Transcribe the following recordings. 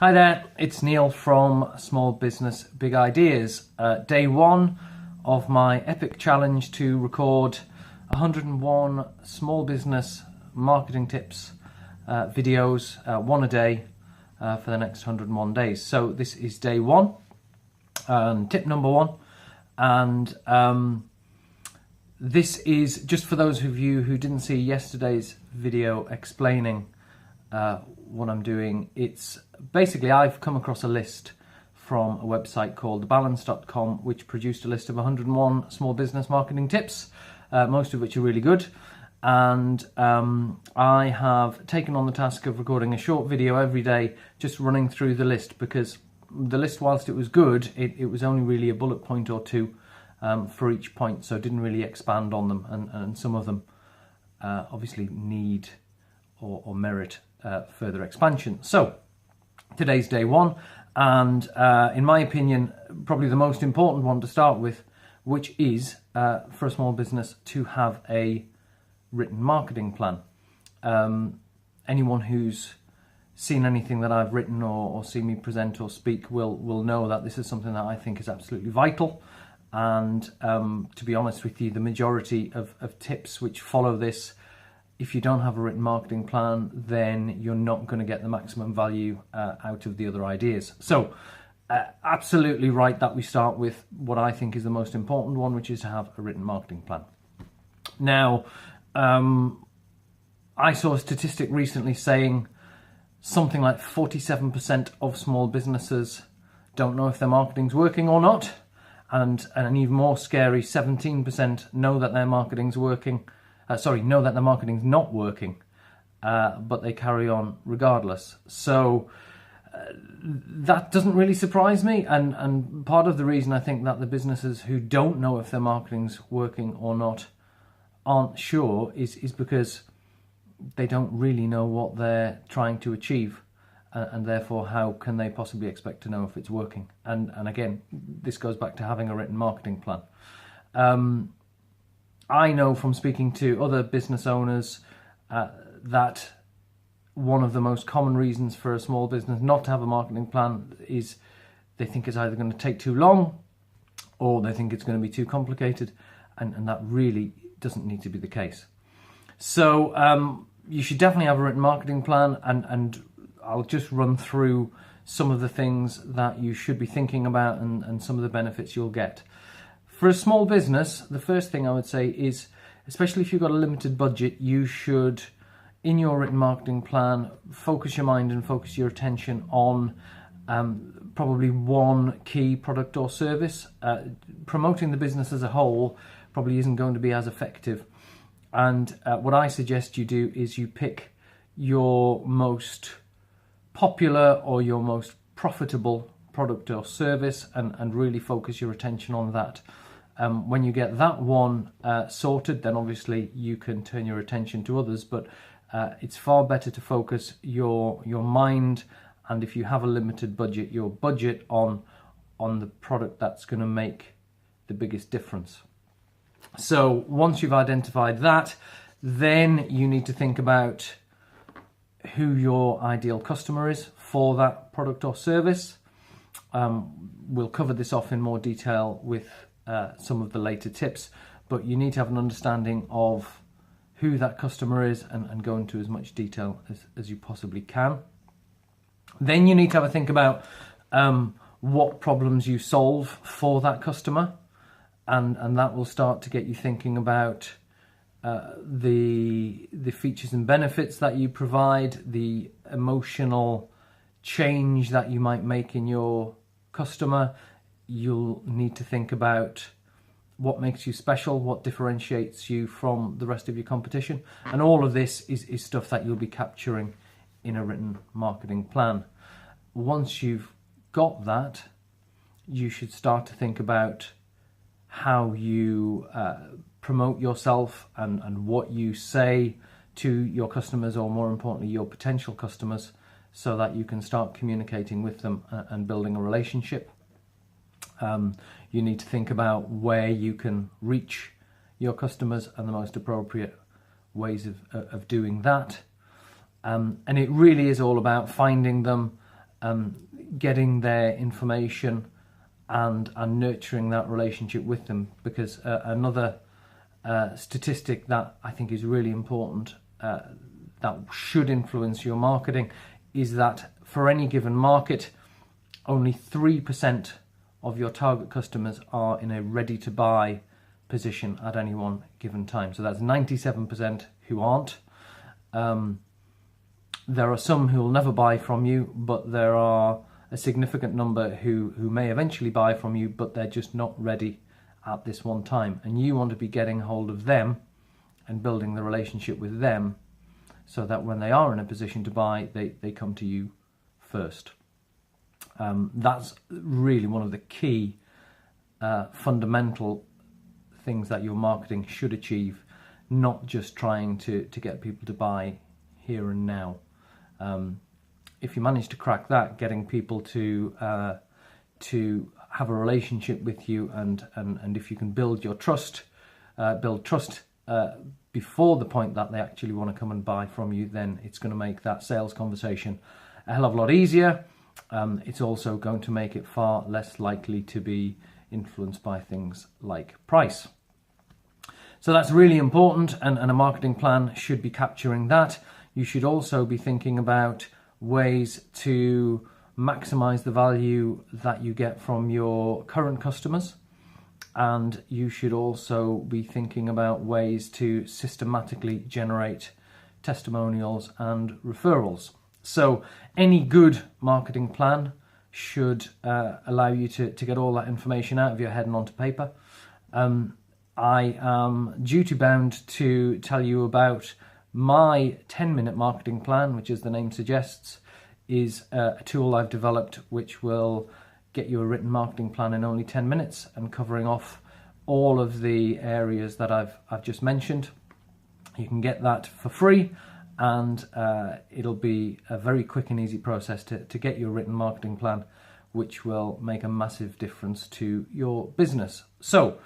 Hi there, it's Neil from Small Business Big Ideas. Day one of my epic challenge to record 101 small business marketing tips videos, one a day for the next 101 days. So this is day one, tip number one, and this is just for those of you who didn't see yesterday's video explaining what I'm doing. It's basically, I've come across a list from a website called thebalance.com, which produced a list of 101 small business marketing tips, most of which are really good. And I have taken on the task of recording a short video every day, just running through the list, because the list, whilst it was good, it was only really a bullet point or two for each point, so didn't really expand on them, and some of them obviously need or merit further expansion. So today's day one, and in my opinion, probably the most important one to start with, which is for a small business to have a written marketing plan. Anyone who's seen anything that I've written or seen me present or speak will know that this is something that I think is absolutely vital. And to be honest with you, the majority of tips which follow this, if you don't have a written marketing plan, then you're not going to get the maximum value out of the other ideas. So absolutely right that we start with what I think is the most important one, which is to have a written marketing plan. Now, I saw a statistic recently saying something like 47% of small businesses don't know if their marketing's working or not. And an even more scary 17% know that their marketing's working. Know that their marketing's not working, but they carry on regardless. So that doesn't really surprise me. And part of the reason I think that the businesses who don't know if their marketing's working or not aren't sure is because they don't really know what they're trying to achieve. And therefore, how can they possibly expect to know if it's working? And again, this goes back to having a written marketing plan. I know from speaking to other business owners that one of the most common reasons for a small business not to have a marketing plan is they think it's either going to take too long or they think it's going to be too complicated, and that really doesn't need to be the case. So you should definitely have a written marketing plan, and I'll just run through some of the things that you should be thinking about and some of the benefits you'll get. For a small business, the first thing I would say is, especially if you've got a limited budget, you should, in your written marketing plan, focus your mind and focus your attention on probably one key product or service. Promoting the business as a whole probably isn't going to be as effective. And what I suggest you do is you pick your most popular or your most profitable product or service and really focus your attention on that. When you get that one sorted, then obviously you can turn your attention to others, but it's far better to focus your mind, and if you have a limited budget, your budget on the product that's going to make the biggest difference. So once you've identified that, then you need to think about who your ideal customer is for that product or service. We'll cover this off in more detail with some of the later tips, but you need to have an understanding of who that customer is and go into as much detail as you possibly can. Then you need to have a think about what problems you solve for that customer, and that will start to get you thinking about the features and benefits that you provide, the emotional change that you might make in your customer. You'll need to think about what makes you special, what differentiates you from the rest of your competition. And all of this is stuff that you'll be capturing in a written marketing plan. Once you've got that, you should start to think about how you promote yourself and what you say to your customers, or more importantly, your potential customers, so that you can start communicating with them and building a relationship. You need to think about where you can reach your customers and the most appropriate ways of doing that. And it really is all about finding them, getting their information and nurturing that relationship with them. Because another statistic that I think is really important that should influence your marketing is that for any given market, only 3% of your target customers are in a ready to buy position at any one given time. So that's 97% who aren't. There are some who will never buy from you, but there are a significant number who may eventually buy from you, but they're just not ready at this one time. And you want to be getting hold of them and building the relationship with them so that when they are in a position to buy, they come to you first. That's really one of the key fundamental things that your marketing should achieve, not just trying to get people to buy here and now. If you manage to crack that, getting people to have a relationship with you, and if you can build trust before the point that they actually want to come and buy from you, then it's going to make that sales conversation a hell of a lot easier. It's also going to make it far less likely to be influenced by things like price. So that's really important, and a marketing plan should be capturing that. You should also be thinking about ways to maximize the value that you get from your current customers. And you should also be thinking about ways to systematically generate testimonials and referrals. So any good marketing plan should allow you to get all that information out of your head and onto paper. I am duty bound to tell you about my 10-minute marketing plan, which, as the name suggests, is a tool I've developed which will get you a written marketing plan in only 10 minutes and covering off all of the areas that I've just mentioned. You can get that for free, and it'll be a very quick and easy process to get your written marketing plan, which will make a massive difference to your business. So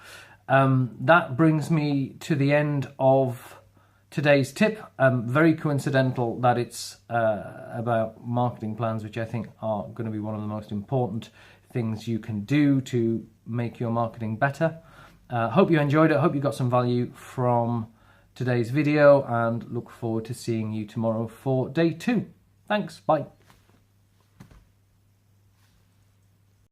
that brings me to the end of today's tip. Very coincidental that it's about marketing plans, which I think are going to be one of the most important things you can do to make your marketing better. Hope you enjoyed it. Hope you got some value from today's video, and look forward to seeing you tomorrow for day 2. Thanks. Bye.